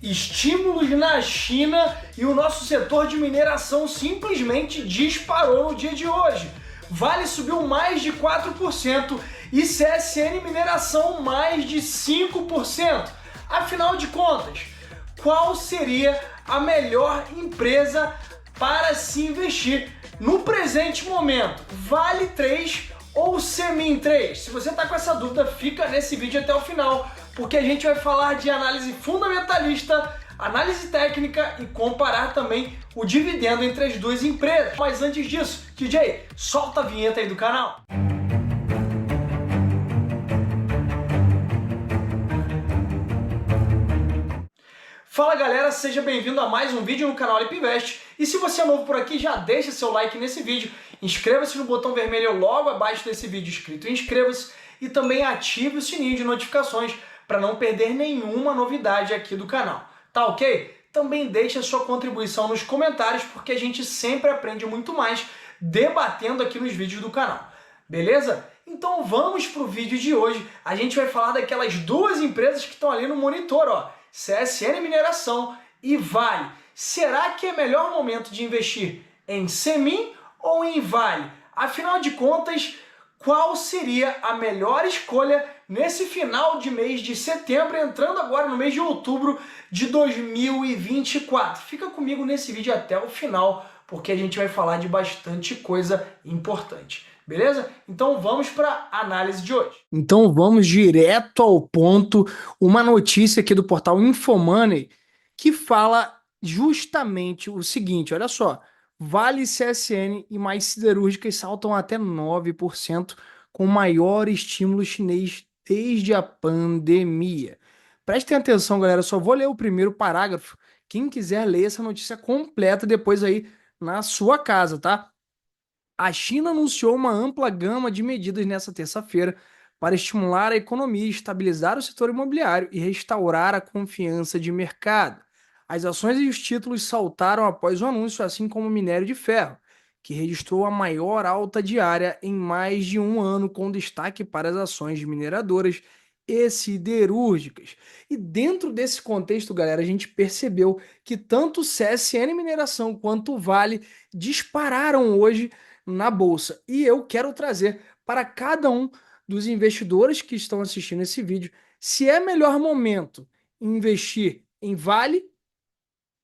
estímulos na China e o nosso setor de mineração simplesmente disparou no dia de hoje. Vale subiu mais de 4% e CSN Mineração mais de 5%. Afinal de contas, qual seria a melhor empresa para se investir no presente momento? Vale 3 ou Semin 3? Se você está com essa dúvida, fica nesse vídeo até o final, porque a gente vai falar de análise fundamentalista, análise técnica e comparar também o dividendo entre as duas empresas. Mas antes disso, DJ, solta a vinheta aí do canal. Fala galera, seja bem-vindo a mais um vídeo no canal Alip Invest. E se você é novo por aqui, já deixa seu like nesse vídeo, inscreva-se no botão vermelho logo abaixo desse vídeo escrito inscreva-se e também ative o sininho de notificações para não perder nenhuma novidade aqui do canal. Tá ok? Também deixa sua contribuição nos comentários, porque a gente sempre aprende muito mais debatendo aqui nos vídeos do canal. Beleza? Então vamos para o vídeo de hoje. A gente vai falar daquelas duas empresas que estão ali no monitor, ó. CSN Mineração e Vale. Será que é melhor momento de investir em Semin ou em Vale? Afinal de contas, qual seria a melhor escolha nesse final de mês de setembro, entrando agora no mês de outubro de 2024? Fica comigo nesse vídeo até o final, porque a gente vai falar de bastante coisa importante. Beleza? Então vamos para a análise de hoje. Então vamos direto ao ponto, uma notícia aqui do portal Infomoney que fala justamente o seguinte, olha só, Vale, CSN e mais siderúrgicas saltam até 9% com o maior estímulo chinês desde a pandemia. Prestem atenção, galera, só vou ler o primeiro parágrafo. Quem quiser ler essa notícia completa depois aí na sua casa, tá? A China anunciou uma ampla gama de medidas nesta terça-feira para estimular a economia, estabilizar o setor imobiliário e restaurar a confiança de mercado. As ações e os títulos saltaram após o anúncio, assim como o minério de ferro, que registrou a maior alta diária em mais de um ano, com destaque para as ações de mineradoras e siderúrgicas. E dentro desse contexto, galera, a gente percebeu que tanto o CSN Mineração quanto o Vale dispararam hoje na bolsa. E eu quero trazer para cada um dos investidores que estão assistindo esse vídeo se é melhor momento investir em Vale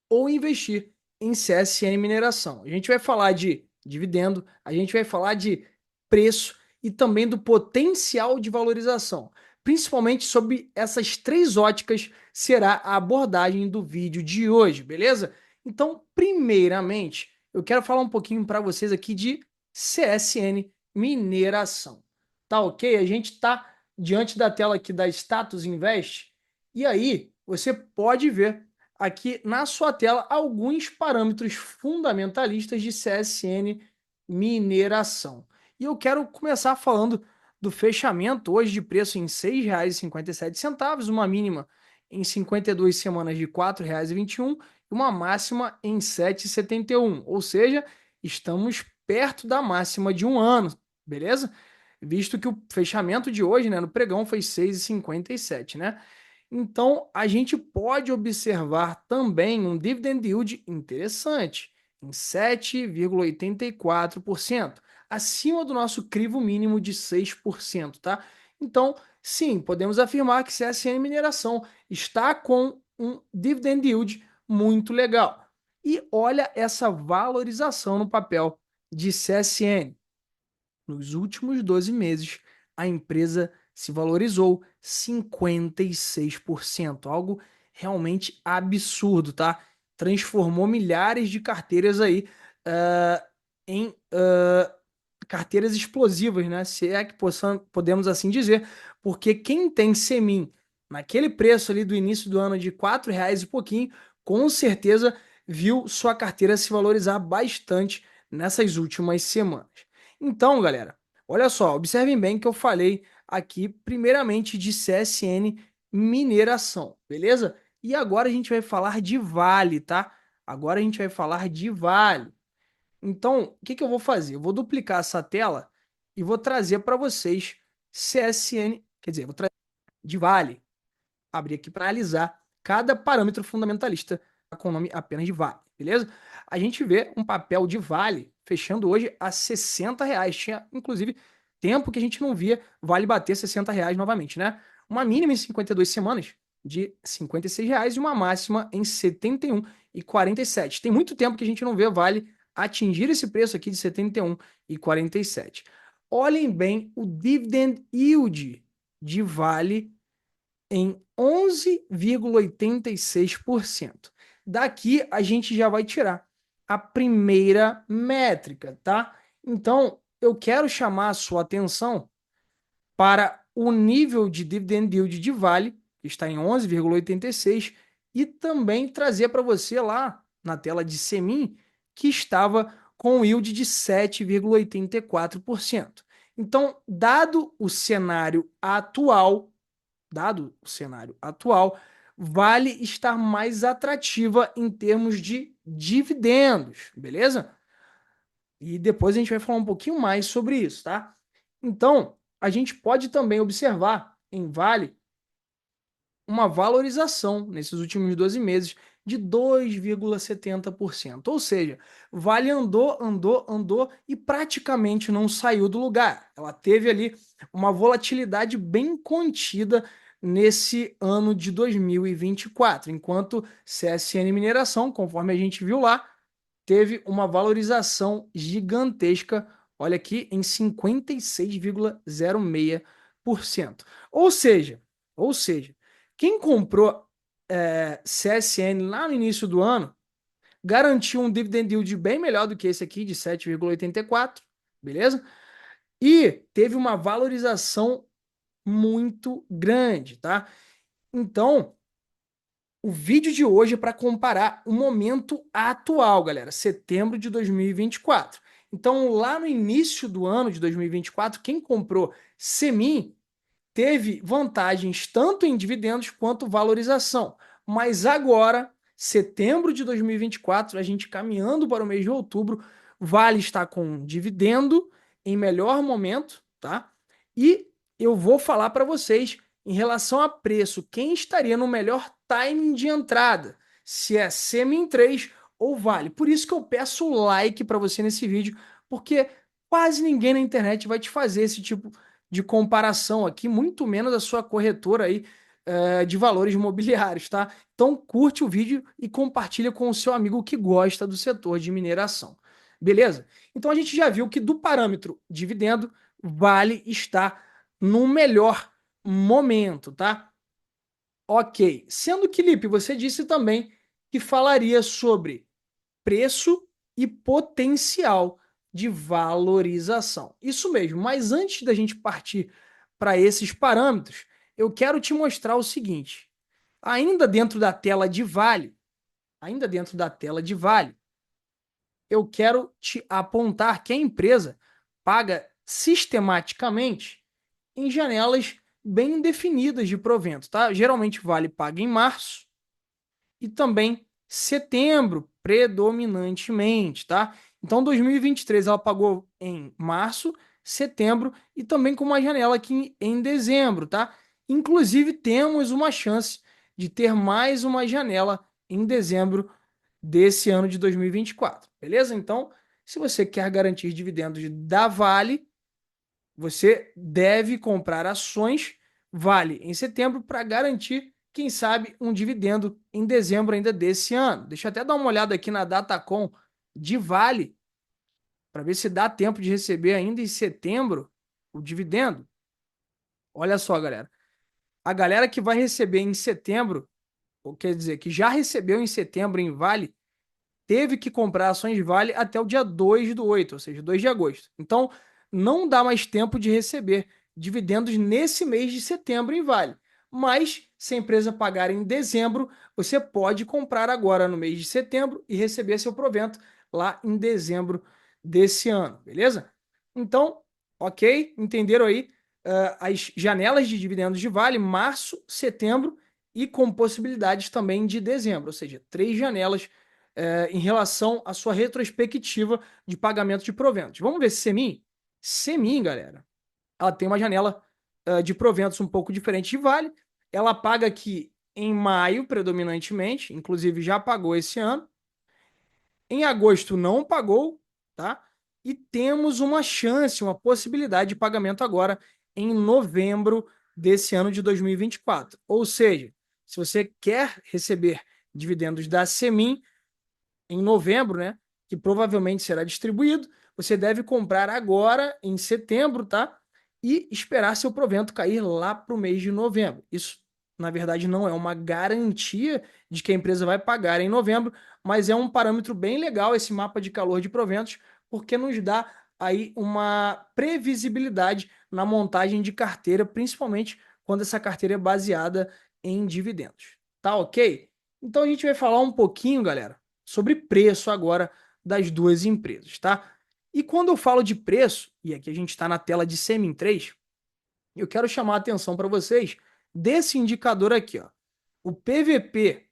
ou investir em CSN Mineração. A gente vai falar de dividendo, a gente vai falar de preço e também do potencial de valorização. Principalmente sobre essas três óticas será a abordagem do vídeo de hoje, beleza? Então, primeiramente, eu quero falar um pouquinho para vocês aqui de CSN Mineração. Tá ok? A gente está diante da tela aqui da Status Invest e aí você pode ver aqui na sua tela alguns parâmetros fundamentalistas de CSN Mineração. E eu quero começar falando do fechamento hoje de preço em R$ 6,57, uma mínima em 52 semanas de R$ 4,21 e uma máxima em R$ 7,71, ou seja, estamos perto da máxima de um ano, beleza? Visto que o fechamento de hoje, né, no pregão foi 6,57, né? Então, a gente pode observar também um dividend yield interessante, em 7,84%, acima do nosso crivo mínimo de 6%, tá? Então, sim, podemos afirmar que CSN Mineração está com um dividend yield muito legal. E olha essa valorização no papel de CSN. Nos últimos 12 meses, a empresa se valorizou 56%, algo realmente absurdo, tá? Transformou milhares de carteiras aí em carteiras explosivas, né? Se é que podemos assim dizer, porque quem tem Semin naquele preço ali do início do ano de R$ 4,00 e pouquinho, com certeza viu sua carteira se valorizar bastante nessas últimas semanas. Então, galera, olha só, observem bem que eu falei aqui primeiramente de CSN Mineração, beleza? E agora a gente vai falar de Vale, tá? Agora a gente vai falar de Vale. Então, o que que eu vou fazer? Eu vou duplicar essa tela e vou trazer para vocês CSN, quer dizer, vou trazer de Vale, abrir aqui para analisar cada parâmetro fundamentalista com o nome apenas de Vale, beleza? A gente vê um papel de Vale fechando hoje a R$ 60. Tinha, inclusive, tempo que a gente não via Vale bater R$ 60 novamente, né? Uma mínima em 52 semanas de R$ 56 e uma máxima em 71,47. Tem muito tempo que a gente não vê Vale atingir esse preço aqui de 71,47. Olhem bem o dividend yield de Vale em 11,86%. Daqui a gente já vai tirar a primeira métrica, tá? Então, eu quero chamar a sua atenção para o nível de dividend yield de Vale, que está em 11,86, e também trazer para você lá na tela de Semin, que estava com yield de 7,84%. Então, dado o cenário atual, Vale estar mais atrativa em termos de dividendos, beleza? E depois a gente vai falar um pouquinho mais sobre isso, tá? Então, a gente pode também observar em Vale uma valorização nesses últimos 12 meses de 2,70%. Ou seja, Vale andou e praticamente não saiu do lugar. Ela teve ali uma volatilidade bem contida nesse ano de 2024, enquanto CSN Mineração, conforme a gente viu lá, teve uma valorização gigantesca, olha aqui, em 56,06%. Ou seja, quem comprou CSN lá no início do ano garantiu um dividend yield bem melhor do que esse aqui, de 7,84, beleza? E teve uma valorização muito grande, tá? Então, o vídeo de hoje é para comparar o momento atual, galera, setembro de 2024. Então, lá no início do ano de 2024, quem comprou Semin teve vantagens tanto em dividendos quanto valorização. Mas agora, setembro de 2024, a gente caminhando para o mês de outubro, Vale está com dividendo em melhor momento, tá? E eu vou falar para vocês em relação a preço, quem estaria no melhor timing de entrada, se é Semin 3 ou Vale. Por isso que eu peço o like para você nesse vídeo, porque quase ninguém na internet vai te fazer esse tipo de comparação aqui, muito menos a sua corretora aí de valores imobiliários, tá? Então curte o vídeo e compartilha com o seu amigo que gosta do setor de mineração. Beleza? Então a gente já viu que do parâmetro dividendo, Vale está no melhor momento, tá? Ok. Sendo que, Lipe, você disse também que falaria sobre preço e potencial de valorização. Isso mesmo, mas antes da gente partir para esses parâmetros, eu quero te mostrar o seguinte. Ainda dentro da tela de Vale, ainda dentro da tela de Vale, eu quero te apontar que a empresa paga sistematicamente em janelas bem definidas de provento, tá? Geralmente Vale paga em março e também setembro, predominantemente, tá? Então, 2023 ela pagou em março, setembro e também com uma janela aqui em dezembro, tá? Inclusive, temos uma chance de ter mais uma janela em dezembro desse ano de 2024, beleza? Então, se você quer garantir dividendos da Vale, você deve comprar ações Vale em setembro para garantir, quem sabe, um dividendo em dezembro ainda desse ano. Deixa eu até dar uma olhada aqui na Datacom de Vale para ver se dá tempo de receber ainda em setembro o dividendo. Olha só, galera. A galera que vai receber em setembro, ou quer dizer, que já recebeu em setembro em Vale, teve que comprar ações Vale até o dia 2/8, ou seja, 2 de agosto. Então, não dá mais tempo de receber dividendos nesse mês de setembro em Vale. Mas, se a empresa pagar em dezembro, você pode comprar agora no mês de setembro e receber seu provento lá em dezembro desse ano, beleza? Então, ok, entenderam aí as janelas de dividendos de Vale, março, setembro e com possibilidades também de dezembro, ou seja, 3 janelas em relação à sua retrospectiva de pagamento de proventos. Vamos ver Semin? Semin, galera, ela tem uma janela de proventos um pouco diferente de Vale. Ela paga aqui em maio, predominantemente, inclusive já pagou esse ano. Em agosto não pagou, tá? E temos uma chance, uma possibilidade de pagamento agora em novembro desse ano de 2024. Ou seja, se você quer receber dividendos da Semin em novembro, né, que provavelmente será distribuído, você deve comprar agora em setembro, tá? E esperar seu provento cair lá para o mês de novembro. Isso, na verdade, não é uma garantia de que a empresa vai pagar em novembro, mas é um parâmetro bem legal esse mapa de calor de proventos, porque nos dá aí uma previsibilidade na montagem de carteira, principalmente quando essa carteira é baseada em dividendos. Tá ok? Então a gente vai falar um pouquinho, galera, sobre preço agora das duas empresas, tá? E quando eu falo de preço, e aqui a gente está na tela de Semin 3, eu quero chamar a atenção para vocês desse indicador aqui, ó. O PVP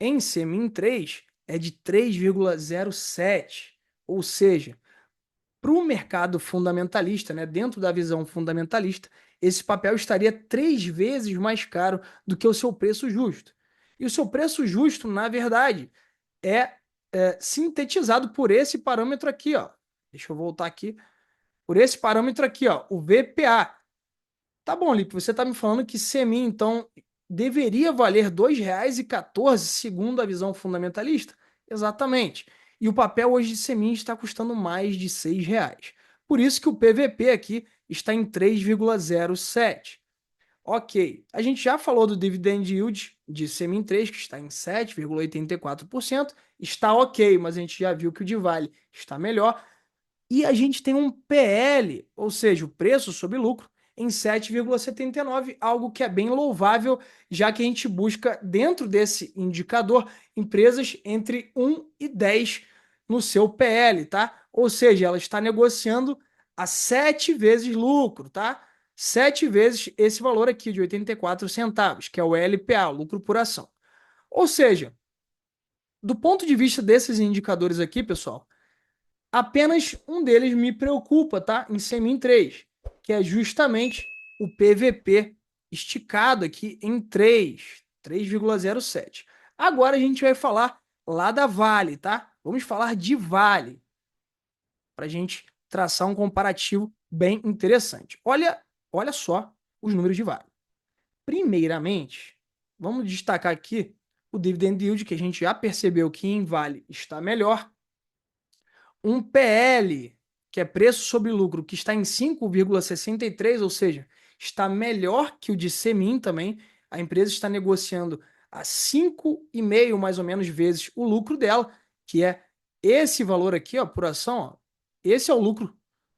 em Semin 3 é de 3,07, ou seja, para o mercado fundamentalista, né, dentro da visão fundamentalista, esse papel estaria 3 vezes mais caro do que o seu preço justo. E o seu preço justo, na verdade, é, sintetizado por esse parâmetro aqui, ó. Deixa eu voltar aqui. Por esse parâmetro aqui, ó, o VPA. Tá bom, Lipe, você está me falando que Semin, então, deveria valer R$ 2,14, segundo a visão fundamentalista? Exatamente. E o papel hoje de Semin está custando mais de R$ 6. Por isso que o PVP aqui está em 3,07. Ok, a gente já falou do dividend yield de Semin 3, que está em 7,84%. Está ok, mas a gente já viu que o de Vale está melhor. E a gente tem um PL, ou seja, o preço sobre lucro, em 7,79, algo que é bem louvável, já que a gente busca, dentro desse indicador, empresas entre 1 e 10 no seu PL, tá? Ou seja, ela está negociando a 7 vezes lucro, tá? 7 vezes esse valor aqui de 84 centavos, que é o LPA, o lucro por ação. Ou seja, do ponto de vista desses indicadores aqui, pessoal, apenas um deles me preocupa, tá? Em Semin 3, que é justamente o PVP esticado aqui em 3,07. Agora a gente vai falar lá da Vale, tá? Vamos falar de Vale, para a gente traçar um comparativo bem interessante. Olha só os números de Vale. Primeiramente, vamos destacar aqui o dividend yield, que a gente já percebeu que em Vale está melhor. Um PL, que é preço sobre lucro, que está em 5,63, ou seja, está melhor que o de Semin também. A empresa está negociando a 5,5 mais ou menos vezes o lucro dela, que é esse valor aqui, ó, por ação, ó. Esse é o lucro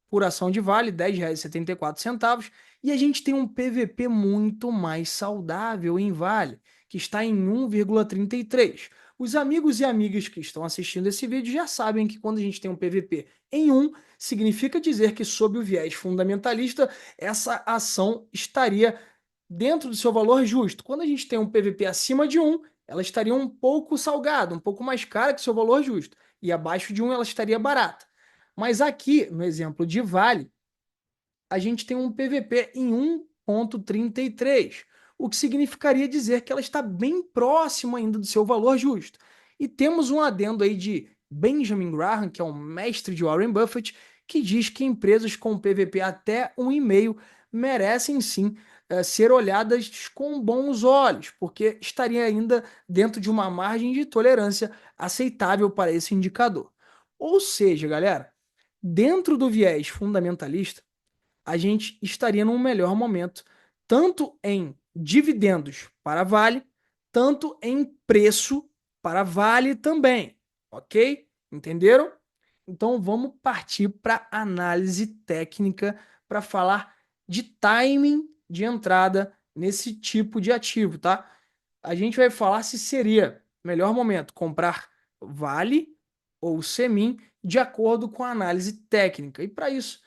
por ação de Vale, R$ 10,74. E a gente tem um PVP muito mais saudável em Vale, que está em 1,33. Os amigos e amigas que estão assistindo esse vídeo já sabem que quando a gente tem um PVP em 1, significa dizer que, sob o viés fundamentalista, essa ação estaria dentro do seu valor justo. Quando a gente tem um PVP acima de 1, ela estaria um pouco salgada, um pouco mais cara que seu valor justo. E abaixo de 1, ela estaria barata. Mas aqui, no exemplo de Vale, a gente tem um PVP em 1,33, o que significaria dizer que ela está bem próxima ainda do seu valor justo. E temos um adendo aí de Benjamin Graham, que é um mestre de Warren Buffett, que diz que empresas com PVP até 1,5 merecem sim ser olhadas com bons olhos, porque estaria ainda dentro de uma margem de tolerância aceitável para esse indicador. Ou seja, galera, dentro do viés fundamentalista, a gente estaria num melhor momento, tanto em dividendos para Vale, tanto em preço para Vale também, ok? Entenderam? Então vamos partir para análise técnica para falar de timing de entrada nesse tipo de ativo, tá? A gente vai falar se seria melhor momento comprar Vale ou Semin de acordo com a análise técnica. E para isso,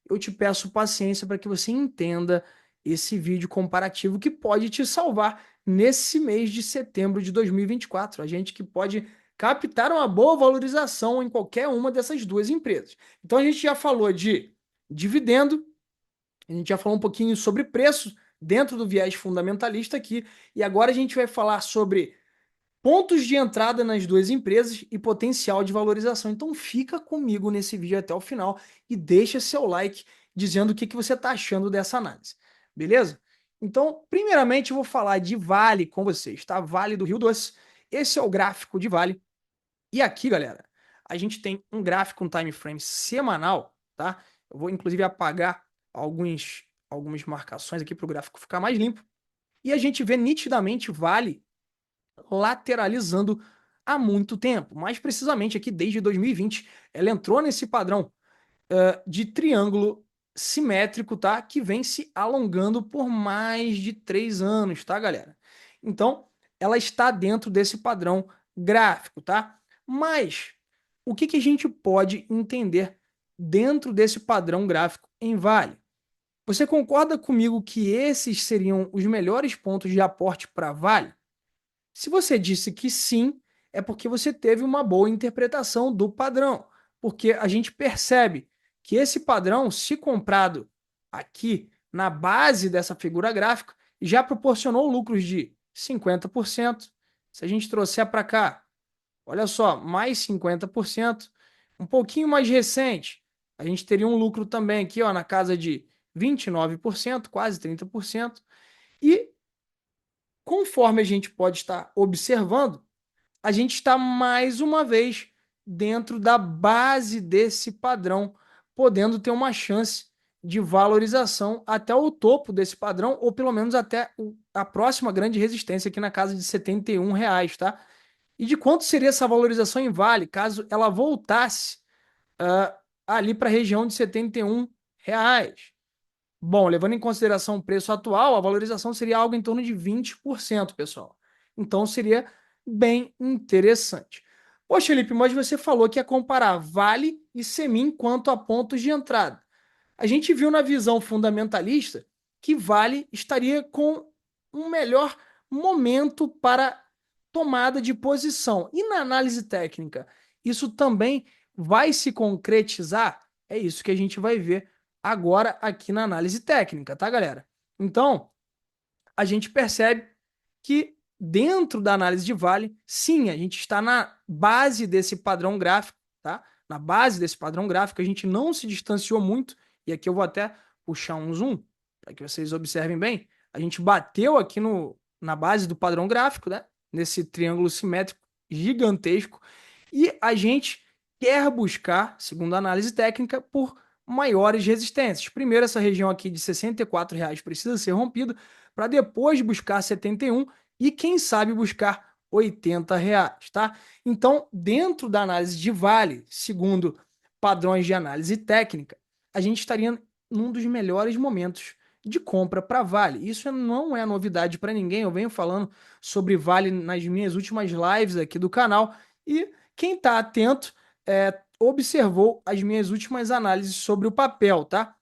eu te peço paciência para que você entenda esse vídeo comparativo que pode te salvar nesse mês de setembro de 2024. A gente que pode captar uma boa valorização em qualquer uma dessas duas empresas. Então a gente já falou de dividendo, a gente já falou um pouquinho sobre preço dentro do viés fundamentalista aqui. E agora a gente vai falar sobre pontos de entrada nas duas empresas e potencial de valorização. Então fica comigo nesse vídeo até o final e deixa seu like dizendo o que você está achando dessa análise. Beleza? Então, primeiramente eu vou falar de Vale com vocês, tá? Vale do Rio Doce. Esse é o gráfico de Vale. E aqui, galera, a gente tem um gráfico, um time frame semanal, tá? Eu vou inclusive apagar algumas marcações aqui para o gráfico ficar mais limpo. E a gente vê nitidamente Vale lateralizando há muito tempo. Mais precisamente aqui desde 2020, ela entrou nesse padrão de triângulo simétrico, tá? Que vem se alongando por mais de 3 anos, tá, galera? Então, ela está dentro desse padrão gráfico, tá? Mas, o que a gente pode entender dentro desse padrão gráfico em Vale? Você concorda comigo que esses seriam os melhores pontos de aporte para Vale? Se você disse que sim, é porque você teve uma boa interpretação do padrão, porque a gente percebe que esse padrão, se comprado aqui na base dessa figura gráfica, já proporcionou lucros de 50%. Se a gente trouxer para cá, olha só, mais 50%, um pouquinho mais recente, a gente teria um lucro também aqui, ó, na casa de 29%, quase 30%. E conforme a gente pode estar observando, a gente está mais uma vez dentro da base desse padrão, podendo ter uma chance de valorização até o topo desse padrão, ou pelo menos até a próxima grande resistência aqui na casa de R$ 71, tá? E de quanto seria essa valorização em Vale, caso ela voltasse ali para a região de R$ 71? Bom, levando em consideração o preço atual, a valorização seria algo em torno de 20%, pessoal. Então seria bem interessante. Poxa, Felipe, mas você falou que ia comparar Vale e Semin quanto a pontos de entrada. A gente viu na visão fundamentalista que Vale estaria com um melhor momento para tomada de posição. E na análise técnica, isso também vai se concretizar? É isso que a gente vai ver agora aqui na análise técnica, tá, galera? Então, a gente percebe que dentro da análise de Vale, sim, a gente está na base desse padrão gráfico, tá? Na base desse padrão gráfico, a gente não se distanciou muito, e aqui eu vou até puxar um zoom para que vocês observem bem. A gente bateu aqui na base do padrão gráfico, né? Nesse triângulo simétrico gigantesco, e a gente quer buscar, segundo a análise técnica, por maiores resistências. Primeiro, essa região aqui de R$ 64 precisa ser rompida, para depois buscar 71 e quem sabe buscar R$ 80, tá? Então, dentro da análise de Vale, segundo padrões de análise técnica, a gente estaria num dos melhores momentos de compra para Vale. Isso não é novidade para ninguém, eu venho falando sobre Vale nas minhas últimas lives aqui do canal e quem está atento observou as minhas últimas análises sobre o papel, tá?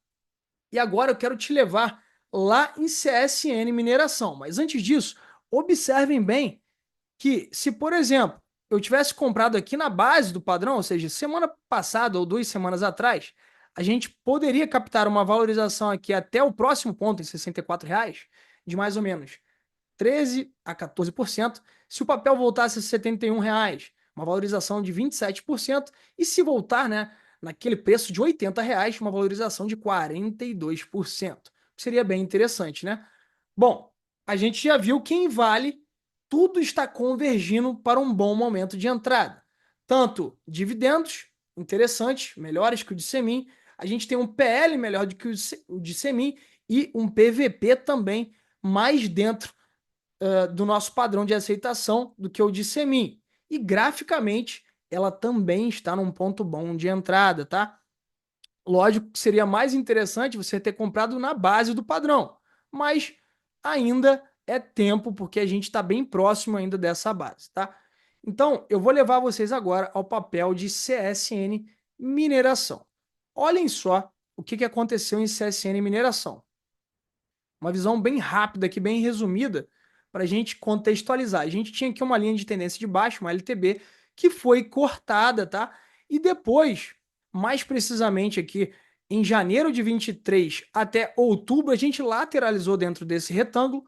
E agora eu quero te levar lá em CSN Mineração. Mas antes disso, observem bem que se, por exemplo, eu tivesse comprado aqui na base do padrão, ou seja, semana passada ou 2 semanas atrás, a gente poderia captar uma valorização aqui até o próximo ponto, em R$ 64, de mais ou menos 13 a 14%, se o papel voltasse a R$ 71, uma valorização de 27%, e se voltar, né, naquele preço de R$ 80, uma valorização de 42%. Seria bem interessante, né? Bom, a gente já viu que em Vale tudo está convergindo para um bom momento de entrada. Tanto dividendos, interessantes, melhores que o de Semin, a gente tem um PL melhor do que o de Semin e um PVP também mais dentro do nosso padrão de aceitação do que o de Semin. E graficamente, ela também está num ponto bom de entrada, tá? Lógico que seria mais interessante você ter comprado na base do padrão, mas ainda é tempo porque a gente está bem próximo ainda dessa base, tá? Então, eu vou levar vocês agora ao papel de CSN Mineração. Olhem só o que aconteceu em CSN Mineração. Uma visão bem rápida aqui, bem resumida, para a gente contextualizar. A gente tinha aqui uma linha de tendência de baixo, uma LTB, que foi cortada, tá? E depois, mais precisamente aqui, em janeiro de 23 até outubro, a gente lateralizou dentro desse retângulo.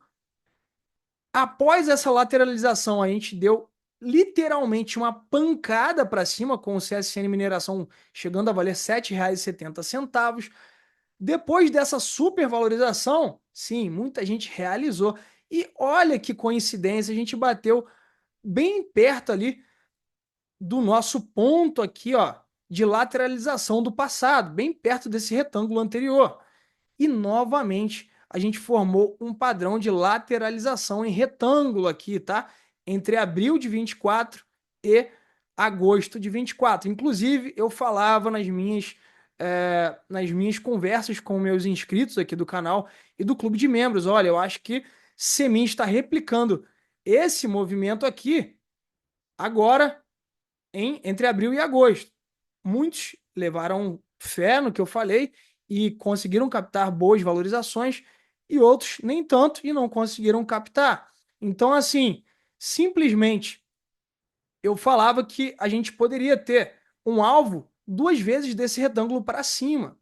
Após essa lateralização, a gente deu literalmente uma pancada para cima, com o CSN Mineração chegando a valer R$ 7,70. Depois dessa supervalorização, sim, muita gente realizou. E olha que coincidência, a gente bateu bem perto ali do nosso ponto aqui, ó, de lateralização do passado, bem perto desse retângulo anterior. E novamente a gente formou um padrão de lateralização em retângulo aqui, tá? Entre abril de 24 e agosto de 24. Inclusive, eu falava nas minhas conversas com meus inscritos aqui do canal e do clube de membros, olha, eu acho que Semin está replicando esse movimento aqui agora entre abril e agosto. Muitos levaram fé no que eu falei e conseguiram captar boas valorizações, e outros nem tanto e não conseguiram captar. Então, assim, simplesmente eu falava que a gente poderia ter um alvo duas vezes desse retângulo para cima,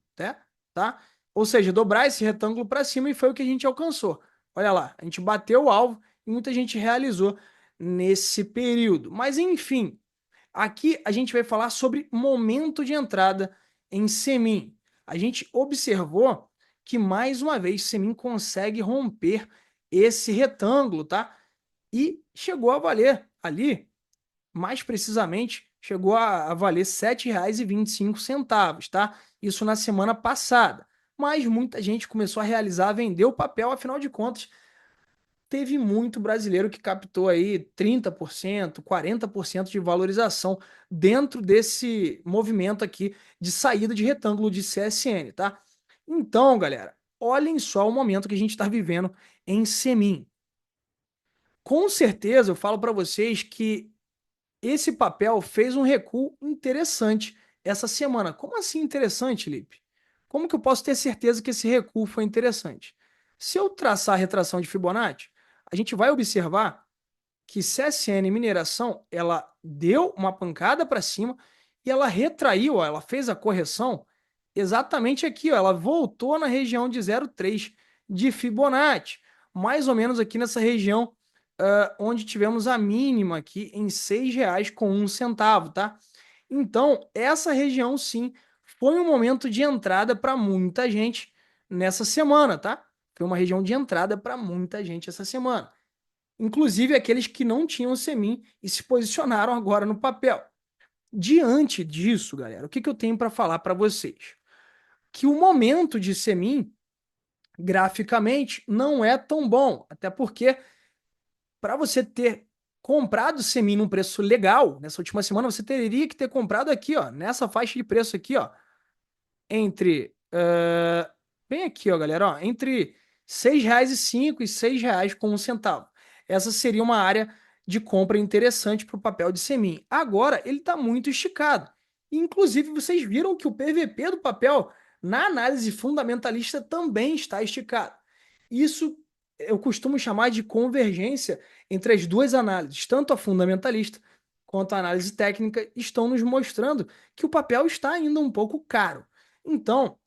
tá? Ou seja, dobrar esse retângulo para cima, e foi o que a gente alcançou. Olha lá, a gente bateu o alvo e muita gente realizou nesse período. Mas enfim, aqui a gente vai falar sobre momento de entrada em Semin. A gente observou que mais uma vez Semin consegue romper esse retângulo, tá? E chegou a valer ali, mais precisamente, chegou a valer R$ 7,25, tá? Isso na semana passada. Mas muita gente começou a realizar, vender o papel, afinal de contas, teve muito brasileiro que captou aí 30%, 40% de valorização dentro desse movimento aqui de saída de retângulo de CSN, tá? Então, galera, olhem só o momento que a gente está vivendo em Semin. Com certeza, eu falo para vocês que esse papel fez um recuo interessante essa semana. Como assim interessante, Lipe? Como que eu posso ter certeza que esse recuo foi interessante? Se eu traçar a retração de Fibonacci, a gente vai observar que CSN Mineração, ela deu uma pancada para cima e ela retraiu, ó, ela fez a correção exatamente aqui, ó, ela voltou na região de 0,3 de Fibonacci, mais ou menos aqui nessa região onde tivemos a mínima aqui em R$ 6,01, tá? Então, essa região sim foi um momento de entrada para muita gente nessa semana, tá? Foi uma região de entrada para muita gente essa semana. Inclusive aqueles que não tinham Semin e se posicionaram agora no papel. Diante disso, galera, o que eu tenho para falar para vocês? Que o momento de Semin, graficamente, não é tão bom, até porque para você ter comprado Semin num preço legal, nessa última semana, você teria que ter comprado aqui, ó, nessa faixa de preço aqui, ó, entre, bem aqui, ó, galera, ó, entre R$ 6,05 e R$ 6,01. Essa seria uma área de compra interessante para o papel de Semin. Agora, ele está muito esticado. Inclusive, vocês viram que o PVP do papel, na análise fundamentalista, também está esticado. Isso eu costumo chamar de convergência entre as duas análises, tanto a fundamentalista quanto a análise técnica estão nos mostrando que o papel está ainda um pouco caro. Então,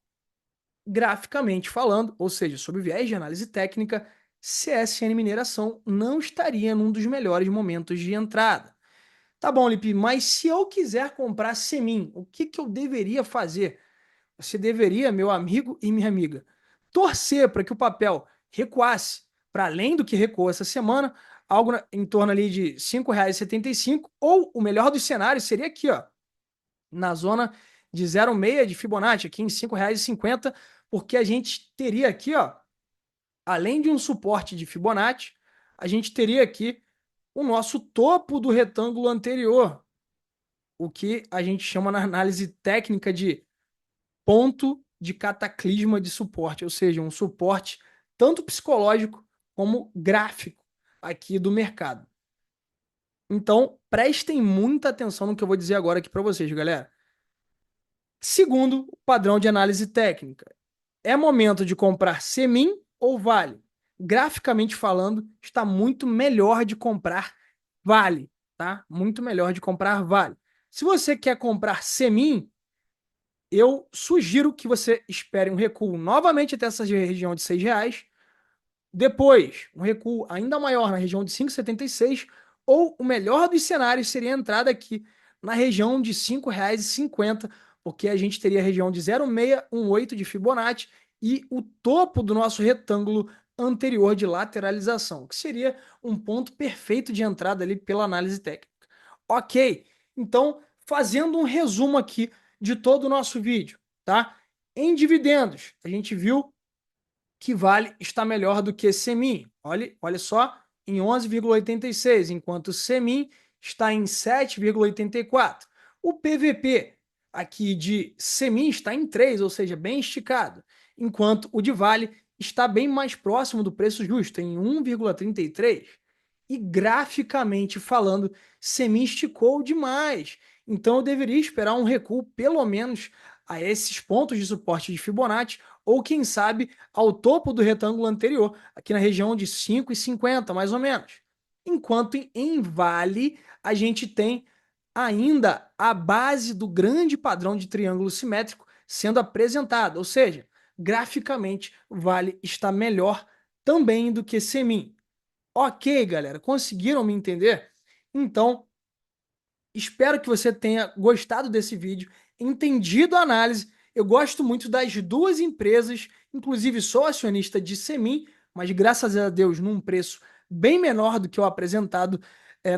graficamente falando, ou seja, sob viés de análise técnica, CSN Mineração não estaria num dos melhores momentos de entrada. Tá bom, Lipe, mas se eu quiser comprar Semin, o que eu deveria fazer? Você deveria, meu amigo e minha amiga, torcer para que o papel recuasse para além do que recuou essa semana, algo em torno ali de R$ 5,75, ou o melhor dos cenários seria aqui, ó, na zona de 0,6 de Fibonacci, aqui em R$ 5,50, porque a gente teria aqui, ó, além de um suporte de Fibonacci, a gente teria aqui o nosso topo do retângulo anterior, o que a gente chama na análise técnica de ponto de cataclisma de suporte, ou seja, um suporte tanto psicológico como gráfico aqui do mercado. Então, prestem muita atenção no que eu vou dizer agora aqui para vocês, galera. Segundo o padrão de análise técnica, é momento de comprar Semin ou Vale? Graficamente falando, está muito melhor de comprar Vale, tá? Muito melhor de comprar Vale. Se você quer comprar Semin, eu sugiro que você espere um recuo novamente até essa região de R$ 6. Depois, um recuo ainda maior na região de 5,76, ou o melhor dos cenários seria a entrada aqui na região de R$ 5,50, porque a gente teria a região de 0,618 de Fibonacci e o topo do nosso retângulo anterior de lateralização, que seria um ponto perfeito de entrada ali pela análise técnica. Ok, então fazendo um resumo aqui de todo o nosso vídeo, tá? Em dividendos, a gente viu que Vale está melhor do que Semin. Olha só, em 11,86, enquanto o Semin está em 7,84. O PVP aqui de Semin está em 3, ou seja, bem esticado, enquanto o de Vale está bem mais próximo do preço justo, em 1,33. E graficamente falando, Semin esticou demais. Então eu deveria esperar um recuo pelo menos a esses pontos de suporte de Fibonacci, ou quem sabe ao topo do retângulo anterior, aqui na região de 5,50 mais ou menos. Enquanto em Vale a gente tem ainda a base do grande padrão de triângulo simétrico sendo apresentada, ou seja, graficamente Vale está melhor também do que Semin. Ok, galera, conseguiram me entender? Então, espero que você tenha gostado desse vídeo, entendido a análise. Eu gosto muito das duas empresas, inclusive sou acionista de Semin, mas graças a Deus num preço bem menor do que o apresentado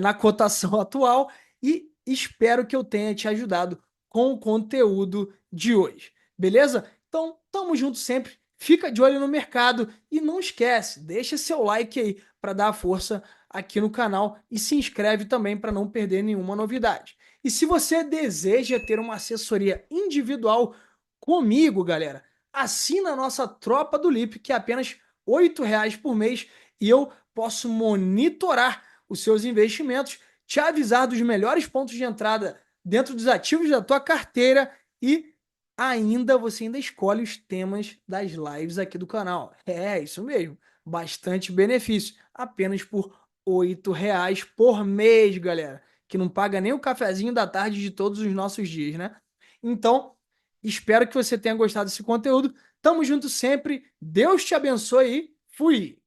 na cotação atual, e espero que eu tenha te ajudado com o conteúdo de hoje. Beleza? Então, tamo junto sempre. Fica de olho no mercado e não esquece, deixa seu like aí para dar a força aqui no canal e se inscreve também para não perder nenhuma novidade. E se você deseja ter uma assessoria individual comigo, galera, assina a nossa Tropa do Lip, que é apenas R$ 8 por mês, e eu posso monitorar os seus investimentos, te avisar dos melhores pontos de entrada dentro dos ativos da tua carteira e ainda você ainda escolhe os temas das lives aqui do canal. É, isso mesmo. Bastante benefício. Apenas por R$ 8 por mês, galera. Que não paga nem o cafezinho da tarde de todos os nossos dias, né? Então, espero que você tenha gostado desse conteúdo. Tamo junto sempre. Deus te abençoe e fui!